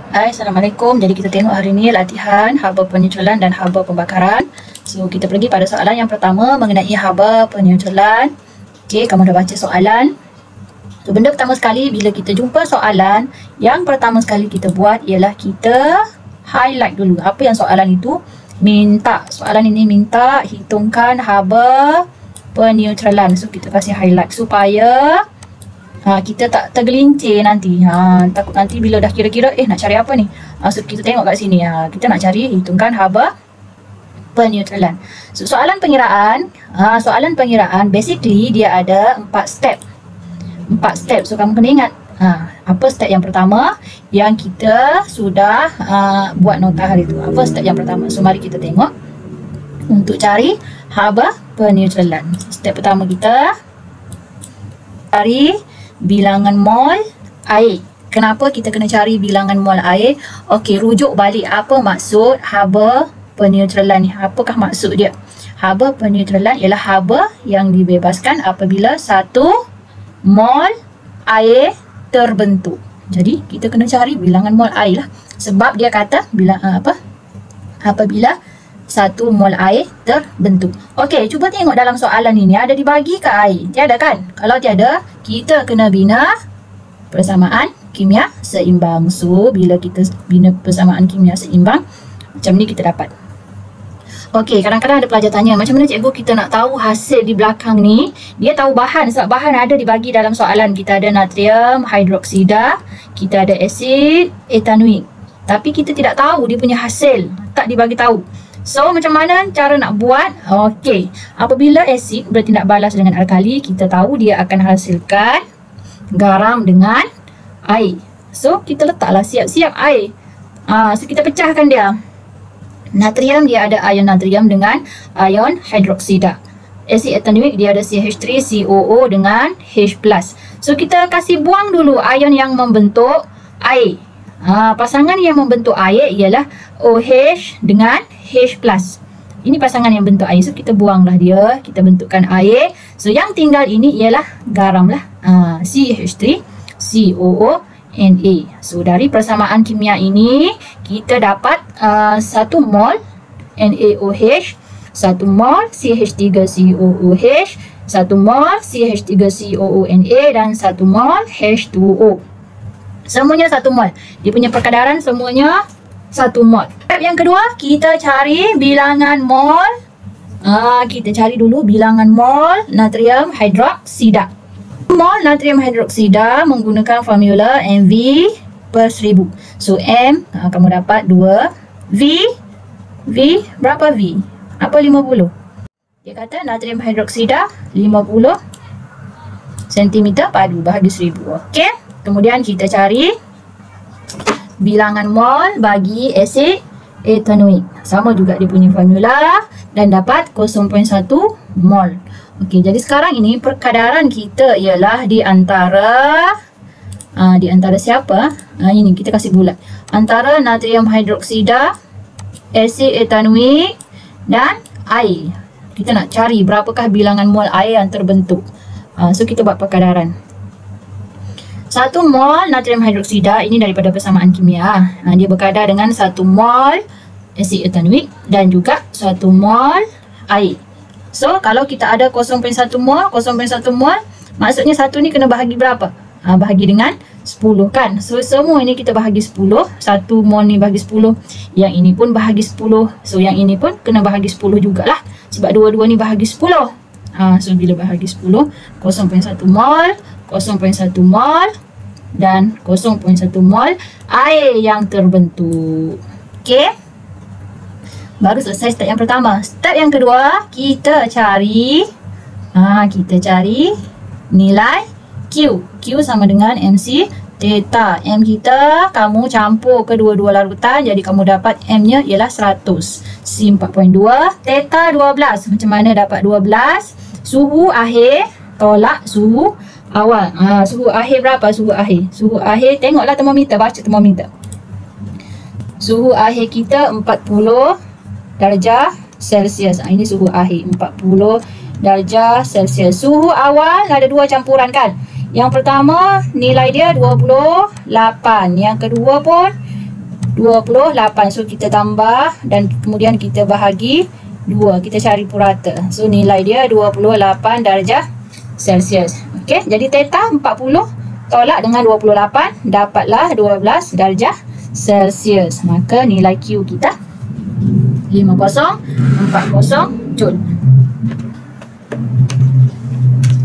Hai, Assalamualaikum. Jadi kita tengok hari ni latihan haba penyusulan dan haba pembakaran. So kita pergi pada soalan yang pertama mengenai haba penyusulan. Okey, kamu dah baca soalan. So benda pertama sekali bila kita jumpa soalan, yang pertama sekali kita buat ialah kita highlight dulu apa yang soalan itu minta. Soalan ini minta hitungkan haba penyusulan. So kita kasih highlight supaya kita tak tergelincir nanti. Takut nanti bila dah kira-kira nak cari apa ni. So kita tengok kat sini. Kita nak cari hitungkan haba penyusulan. So soalan pengiraan basically dia ada 4 step. 4 step. So kamu kena ingat apa step yang pertama yang kita sudah buat nota hari tu. Apa step yang pertama? So mari kita tengok untuk cari haba penyusulan. Step pertama kita cari bilangan mol air. Kenapa kita kena cari bilangan mol air? Okey, rujuk balik apa maksud haba penyusulan ni. Apakah maksud dia? Haba penyusulan ialah haba yang dibebaskan apabila 1 mol air terbentuk. Jadi kita kena cari bilangan mol air lah. Sebab dia kata apabila 1 mol air terbentuk. Okey, cuba tengok dalam soalan ini ada dibagi ke air? Tiada kan? Kalau tiada, kita kena bina persamaan kimia seimbang. So, bila kita bina persamaan kimia seimbang, macam ni kita dapat. Okey, kadang-kadang ada pelajar tanya, macam mana cikgu kita nak tahu hasil di belakang ni? Dia tahu bahan, sebab bahan ada dibagi dalam soalan. Kita ada natrium hidroksida, kita ada asid etanuik. Tapi kita tidak tahu dia punya hasil, tak dibagi tahu. So, macam mana cara nak buat? Okey, apabila asid bertindak balas dengan alkali, kita tahu dia akan hasilkan garam dengan air. So, kita letaklah siap-siap air. So, kita pecahkan dia. Natrium dia ada ion natrium dengan ion hidroksida. Asid etanuik dia ada CH3COO dengan H+. So, kita kasih buang dulu ion yang membentuk air. Pasangan yang membentuk air ialah OH dengan H+. Ini pasangan yang bentuk air. So kita buanglah dia, kita bentukkan air. So yang tinggal ini ialah garam lah. CH3COO_Na. So dari persamaan kimia ini kita dapat 1 mol NaOH, 1 mol CH3COOH, 1 mol CH3COONA dan 1 mol H2O. Semuanya 1 mol. Dia punya perkadaran semuanya 1 mol. Step yang kedua, kita cari bilangan mol. Kita cari dulu bilangan mol natrium hidroksida. Mol natrium hidroksida menggunakan formula MV per 1000. So M, kamu dapat 2. V berapa V? Apa 50? Dia kata natrium hidroksida 50 cm padu bahagi 1000. Okey. Kemudian kita cari bilangan mol bagi asid etanuik. Sama juga dia punya formula dan dapat 0.1 mol. Okey, jadi sekarang ini perkadaran kita ialah di antara siapa? Ini kita kasih bulat. Antara natrium hidroksida, asid etanuik dan air. Kita nak cari berapakah bilangan mol air yang terbentuk. So kita buat perkadaran. 1 mol natrium hidroksida ini daripada persamaan kimia. Dia berkadar dengan 1 mol asid etanuik dan juga 1 mol air. So, kalau kita ada 0.1 mol, maksudnya 1 ni kena bahagi berapa? Bahagi dengan 10 kan? So, semua ini kita bahagi 10. 1 mol ni bahagi 10. Yang ini pun bahagi 10. So, yang ini pun kena bahagi 10 jugalah. Sebab dua-dua ni bahagi 10. So, bila bahagi 10, 0.1 mol, 0.1 mol dan 0.1 mol air yang terbentuk. Okey. Baru selesai step yang pertama. Step yang kedua, kita cari nilai Q. Q sama dengan MC theta. M kita kamu campur kedua-dua larutan, jadi kamu dapat M-nya ialah 100. C 4.2, theta 12. Macam mana dapat 12? Suhu akhir tolak suhu awal. Suhu akhir berapa? Suhu akhir tengoklah termometer, baca termometer. Suhu akhir kita 40 darjah Celsius. Ini suhu akhir 40 darjah Celsius. Suhu awal ada 2 campuran kan? Yang pertama nilai dia 28, yang kedua pun 28. So kita tambah dan kemudian kita bahagi 2. Kita cari purata. So nilai dia 28 darjah Celsius. Okey, jadi theta 40 tolak dengan 28 dapatlah 12 darjah Celsius. Maka nilai Q kita 5040 Joule.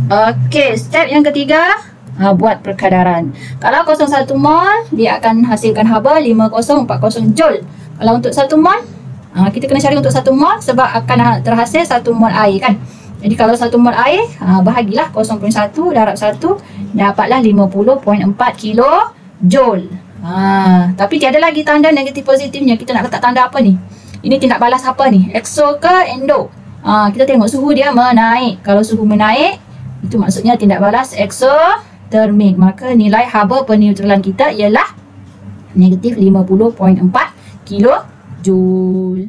Okey, step yang ketiga, buat perkadaran. Kalau 0,1 mol, dia akan hasilkan haba 5040 Joule. Kalau untuk 1 mol, kita kena cari untuk 1 mol sebab akan terhasil 1 mol air kan. Jadi kalau 1 mol air, bahagilah 0.1 darab 1, dapatlah 50.4 kilo Joule. Tapi tiada lagi tanda negatif positifnya. Kita nak letak tanda apa ni? Ini tindak balas apa ni? Exo ke endo? Kita tengok suhu dia menaik. Kalau suhu menaik, itu maksudnya tindak balas eksotermik. Maka nilai haba peneutralan kita ialah negatif 50.4 kilojoule.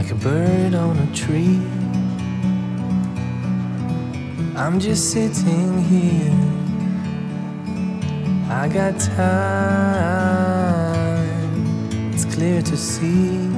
like a bird on a tree. I'm just sitting here, I got time, it's clear to see.